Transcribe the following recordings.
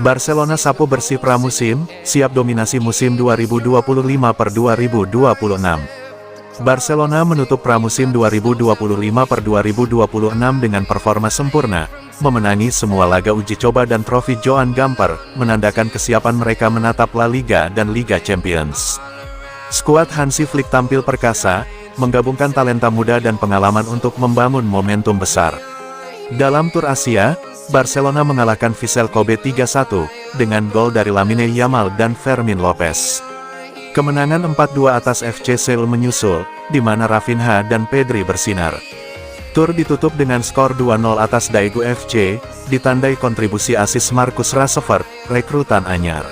Barcelona sapu bersih pramusim, siap dominasi musim 2025/2026. Barcelona menutup pramusim 2025/2026 dengan performa sempurna, memenangi semua laga uji coba dan trofi Joan Gamper, menandakan kesiapan mereka menatap La Liga dan Liga Champions. Skuad Hansi Flick tampil perkasa, menggabungkan talenta muda dan pengalaman untuk membangun momentum besar. Dalam Tur Asia, Barcelona mengalahkan Vissel Kobe 3-1, dengan gol dari Lamine Yamal dan Fermin Lopez. Kemenangan 4-2 atas FC Seoul menyusul, di mana Rafinha dan Pedri bersinar. Tur ditutup dengan skor 2-0 atas Daegu FC, ditandai kontribusi asis Marcus Rashford, rekrutan anyar.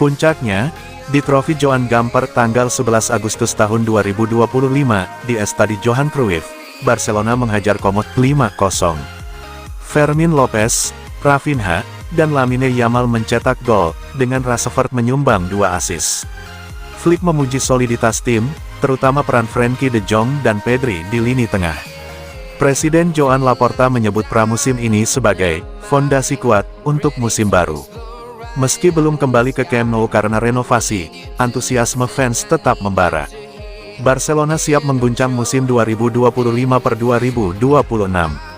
Puncaknya, di trofi Joan Gamper tanggal 11 Agustus tahun 2025, di Estadi Johan Cruyff, Barcelona menghajar Komot 5-0. Fermin Lopez, Rafinha, dan Lamine Yamal mencetak gol, dengan Rashford menyumbang 2 assist. Flick memuji soliditas tim, terutama peran Frenkie de Jong dan Pedri di lini tengah. Presiden Joan Laporta menyebut pramusim ini sebagai fondasi kuat untuk musim baru. Meski belum kembali ke Camp Nou karena renovasi, antusiasme fans tetap membara. Barcelona siap mengguncang musim 2025/2026.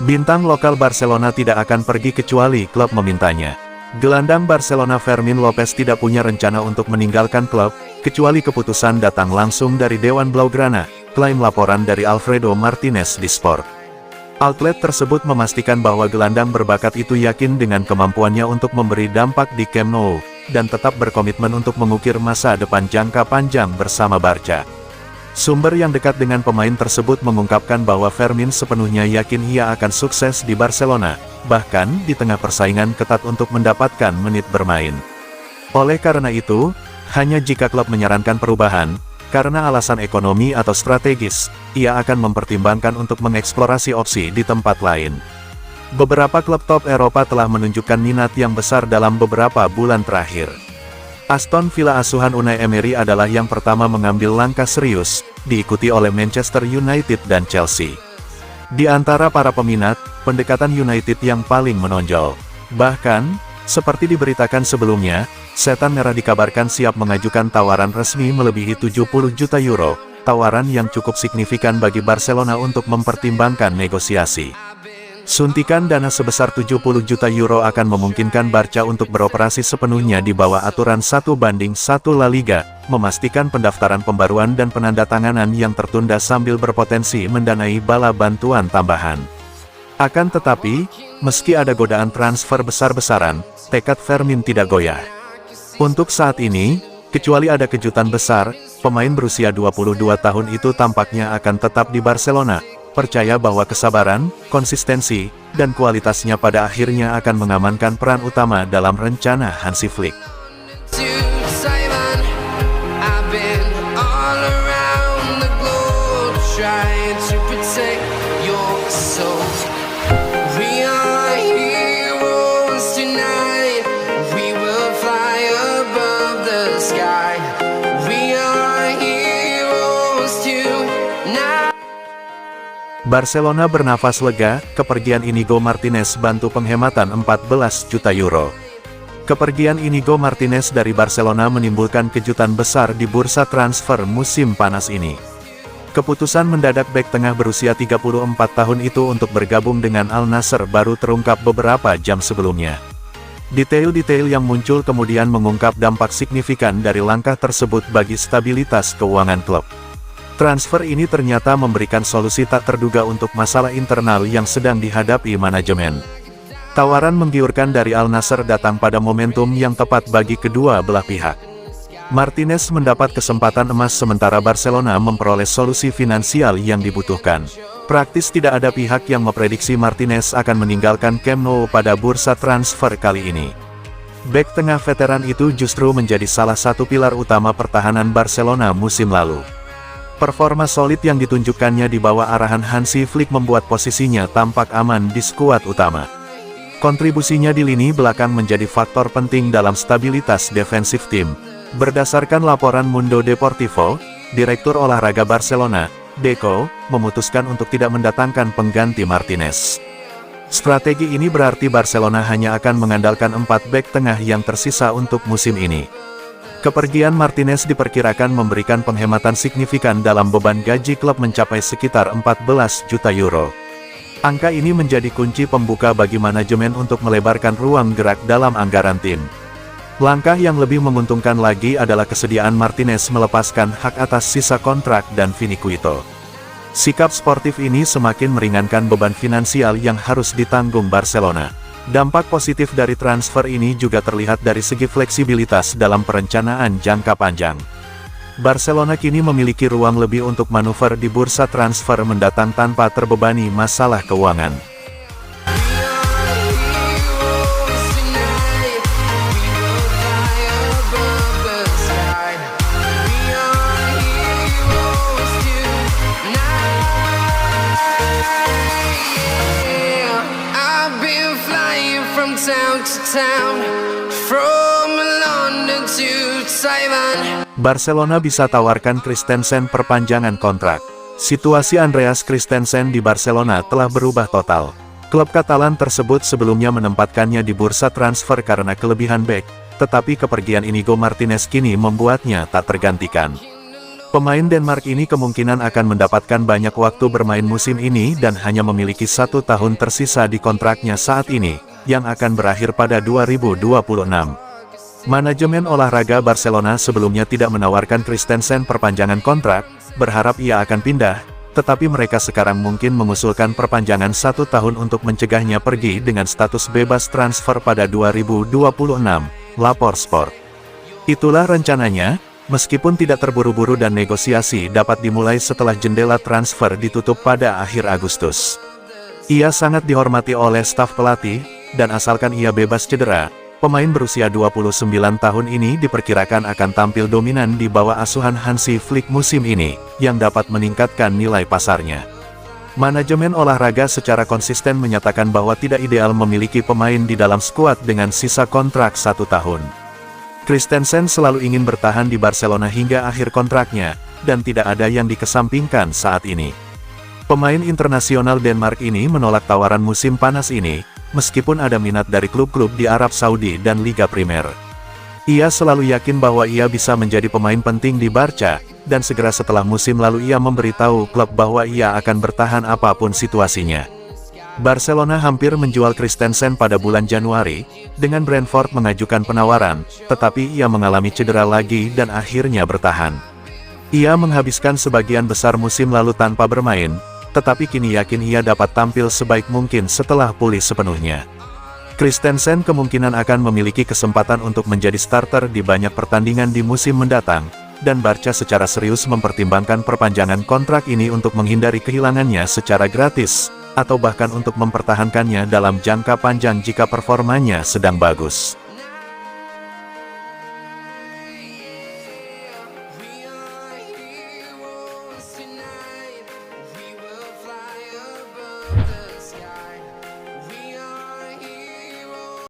Bintang lokal Barcelona tidak akan pergi kecuali klub memintanya. Gelandang Barcelona Fermin Lopez tidak punya rencana untuk meninggalkan klub, kecuali keputusan datang langsung dari Dewan Blaugrana, klaim laporan dari Alfredo Martinez di Sport. Outlet tersebut memastikan bahwa gelandang berbakat itu yakin dengan kemampuannya untuk memberi dampak di Camp Nou, dan tetap berkomitmen untuk mengukir masa depan jangka panjang bersama Barca. Sumber yang dekat dengan pemain tersebut mengungkapkan bahwa Fermin sepenuhnya yakin ia akan sukses di Barcelona, bahkan di tengah persaingan ketat untuk mendapatkan menit bermain. Oleh karena itu, hanya jika klub menyarankan perubahan, karena alasan ekonomi atau strategis, ia akan mempertimbangkan untuk mengeksplorasi opsi di tempat lain. Beberapa klub top Eropa telah menunjukkan minat yang besar dalam beberapa bulan terakhir. Aston Villa asuhan Unai Emery adalah yang pertama mengambil langkah serius, diikuti oleh Manchester United dan Chelsea. Di antara para peminat, pendekatan United yang paling menonjol. Bahkan, seperti diberitakan sebelumnya, Setan Merah dikabarkan siap mengajukan tawaran resmi melebihi 70 juta euro, tawaran yang cukup signifikan bagi Barcelona untuk mempertimbangkan negosiasi. Suntikan dana sebesar 70 juta euro akan memungkinkan Barca untuk beroperasi sepenuhnya di bawah aturan 1:1 La Liga, memastikan pendaftaran pembaruan dan penandatanganan yang tertunda sambil berpotensi mendanai bala bantuan tambahan. Akan tetapi, meski ada godaan transfer besar-besaran, tekad Fermin tidak goyah. Untuk saat ini, kecuali ada kejutan besar, pemain berusia 22 tahun itu tampaknya akan tetap di Barcelona, percaya bahwa kesabaran, konsistensi, dan kualitasnya pada akhirnya akan mengamankan peran utama dalam rencana Hansi Flick. Barcelona bernafas lega, kepergian Inigo Martinez bantu penghematan 14 juta euro. Kepergian Inigo Martinez dari Barcelona menimbulkan kejutan besar di bursa transfer musim panas ini. Keputusan mendadak bek tengah berusia 34 tahun itu untuk bergabung dengan Al Nassr baru terungkap beberapa jam sebelumnya. Detail-detail yang muncul kemudian mengungkap dampak signifikan dari langkah tersebut bagi stabilitas keuangan klub. Transfer ini ternyata memberikan solusi tak terduga untuk masalah internal yang sedang dihadapi manajemen. Tawaran menggiurkan dari Al Nassr datang pada momentum yang tepat bagi kedua belah pihak. Martinez mendapat kesempatan emas sementara Barcelona memperoleh solusi finansial yang dibutuhkan. Praktis tidak ada pihak yang memprediksi Martinez akan meninggalkan Camp Nou pada bursa transfer kali ini. Bek tengah veteran itu justru menjadi salah satu pilar utama pertahanan Barcelona musim lalu. Performa solid yang ditunjukkannya di bawah arahan Hansi Flick membuat posisinya tampak aman di skuad utama. Kontribusinya di lini belakang menjadi faktor penting dalam stabilitas defensif tim. Berdasarkan laporan Mundo Deportivo, Direktur Olahraga Barcelona, Deco, memutuskan untuk tidak mendatangkan pengganti Martinez. Strategi ini berarti Barcelona hanya akan mengandalkan 4 bek tengah yang tersisa untuk musim ini. Kepergian Martinez diperkirakan memberikan penghematan signifikan dalam beban gaji klub mencapai sekitar 14 juta euro. Angka ini menjadi kunci pembuka bagi manajemen untuk melebarkan ruang gerak dalam anggaran tim. Langkah yang lebih menguntungkan lagi adalah kesediaan Martinez melepaskan hak atas sisa kontrak dan finiquito. Sikap sportif ini semakin meringankan beban finansial yang harus ditanggung Barcelona. Dampak positif dari transfer ini juga terlihat dari segi fleksibilitas dalam perencanaan jangka panjang. Barcelona kini memiliki ruang lebih untuk manuver di bursa transfer mendatang tanpa terbebani masalah keuangan. Barcelona bisa tawarkan Christensen perpanjangan kontrak. Situasi Andreas Christensen di Barcelona telah berubah total. Klub Katalan tersebut sebelumnya menempatkannya di bursa transfer karena kelebihan bek, tetapi kepergian Inigo Martinez kini membuatnya tak tergantikan. Pemain Denmark ini kemungkinan akan mendapatkan banyak waktu bermain musim ini dan hanya memiliki 1 tahun tersisa di kontraknya saat ini, yang akan berakhir pada 2026. Manajemen olahraga Barcelona sebelumnya tidak menawarkan Christensen perpanjangan kontrak, berharap ia akan pindah, tetapi mereka sekarang mungkin mengusulkan perpanjangan 1 tahun untuk mencegahnya pergi dengan status bebas transfer pada 2026, lapor Sport. Itulah rencananya, meskipun tidak terburu-buru dan negosiasi dapat dimulai setelah jendela transfer ditutup pada akhir Agustus. Ia sangat dihormati oleh staf pelatih, dan asalkan ia bebas cedera, pemain berusia 29 tahun ini diperkirakan akan tampil dominan di bawah asuhan Hansi Flick musim ini, yang dapat meningkatkan nilai pasarnya. Manajemen olahraga secara konsisten menyatakan bahwa tidak ideal memiliki pemain di dalam skuad dengan sisa kontrak 1 tahun. Christensen selalu ingin bertahan di Barcelona hingga akhir kontraknya, dan tidak ada yang dikesampingkan saat ini. Pemain internasional Denmark ini menolak tawaran musim panas ini, meskipun ada minat dari klub-klub di Arab Saudi dan Liga Primer. Ia selalu yakin bahwa ia bisa menjadi pemain penting di Barca, dan segera setelah musim lalu ia memberitahu klub bahwa ia akan bertahan apapun situasinya. Barcelona hampir menjual Christensen pada bulan Januari, dengan Brentford mengajukan penawaran, tetapi ia mengalami cedera lagi dan akhirnya bertahan. Ia menghabiskan sebagian besar musim lalu tanpa bermain, tetapi kini yakin ia dapat tampil sebaik mungkin setelah pulih sepenuhnya. Christensen kemungkinan akan memiliki kesempatan untuk menjadi starter di banyak pertandingan di musim mendatang, dan Barca secara serius mempertimbangkan perpanjangan kontrak ini untuk menghindari kehilangannya secara gratis, atau bahkan untuk mempertahankannya dalam jangka panjang jika performanya sedang bagus.